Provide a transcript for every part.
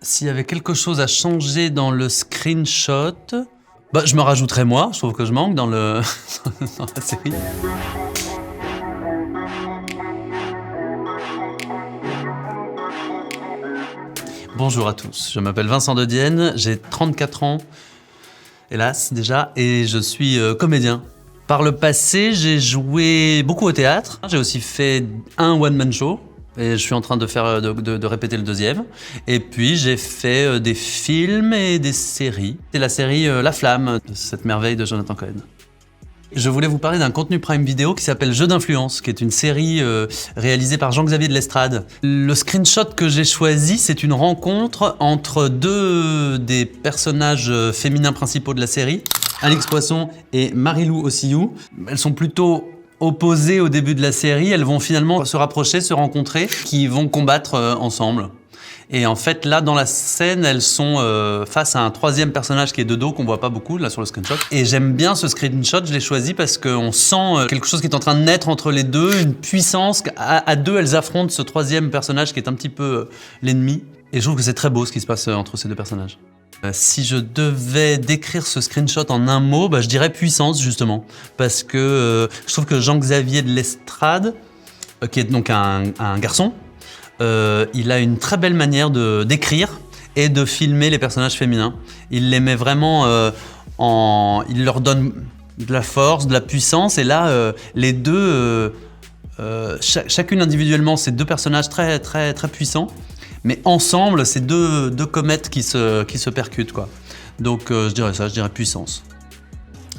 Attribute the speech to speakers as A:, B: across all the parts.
A: S'il y avait quelque chose à changer dans le screenshot, je me rajouterais moi, je trouve que je manque dans dans la série. Bonjour à tous, je m'appelle Vincent De Dienne, j'ai 34 ans, hélas déjà, et je suis comédien. Par le passé, j'ai joué beaucoup au théâtre, j'ai aussi fait un one-man show, et je suis en train de répéter le deuxième. Et puis j'ai fait des films et des séries. C'est la série La Flamme, de cette merveille de Jonathan Cohen. Je voulais vous parler d'un contenu Prime Video qui s'appelle Jeux d'influence, qui est une série réalisée par Jean-Xavier de Lestrade. Le screenshot que j'ai choisi, c'est une rencontre entre deux des personnages féminins principaux de la série, Alix Poisson et Marie-Lou Ossillou. Elles sont plutôt opposées au début de la série, elles vont finalement se rapprocher, se rencontrer, qui vont combattre ensemble. Et en fait, là, dans la scène, elles sont face à un troisième personnage qui est de dos, qu'on voit pas beaucoup, là, sur le screenshot. Et j'aime bien ce screenshot, je l'ai choisi parce qu'on sent quelque chose qui est en train de naître entre les deux, une puissance. À deux, elles affrontent ce troisième personnage qui est un petit peu l'ennemi. Et je trouve que c'est très beau ce qui se passe entre ces deux personnages. Si je devais décrire ce screenshot en un mot, je dirais puissance, justement. Parce que je trouve que Jean-Xavier de Lestrade, qui est donc un garçon, il a une très belle manière d'écrire et de filmer les personnages féminins. Il les met vraiment il leur donne de la force, de la puissance, et là, les deux, chacune individuellement, c'est deux personnages très, très, très puissants, mais ensemble, c'est deux comètes qui se percutent, quoi. Donc, je dirais puissance.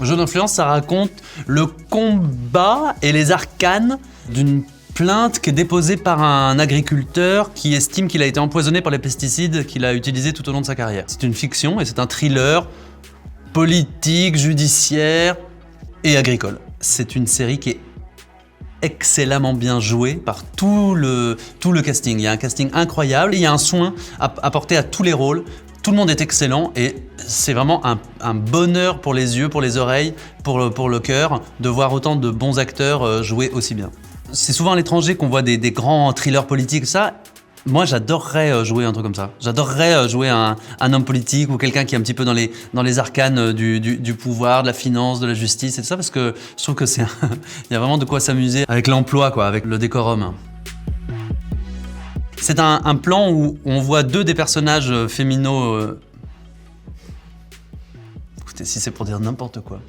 A: Jeu d'influence, ça raconte le combat et les arcanes d'une plainte qui est déposée par un agriculteur qui estime qu'il a été empoisonné par les pesticides qu'il a utilisés tout au long de sa carrière. C'est une fiction et c'est un thriller politique, judiciaire et agricole. C'est une série qui est excellemment bien jouée par tout le casting. Il y a un casting incroyable, il y a un soin apporté à tous les rôles. Tout le monde est excellent et c'est vraiment un bonheur pour les yeux, pour les oreilles, pour le cœur de voir autant de bons acteurs jouer aussi bien. C'est souvent à l'étranger qu'on voit des grands thrillers politiques, ça. Moi, j'adorerais jouer un truc comme ça. J'adorerais jouer un homme politique ou quelqu'un qui est un petit peu dans les arcanes du pouvoir, de la finance, de la justice et tout ça, parce que je trouve que il y a vraiment de quoi s'amuser avec l'emploi, quoi, avec le décorum. C'est un plan où on voit deux des personnages féminaux. Écoutez, si c'est pour dire n'importe quoi.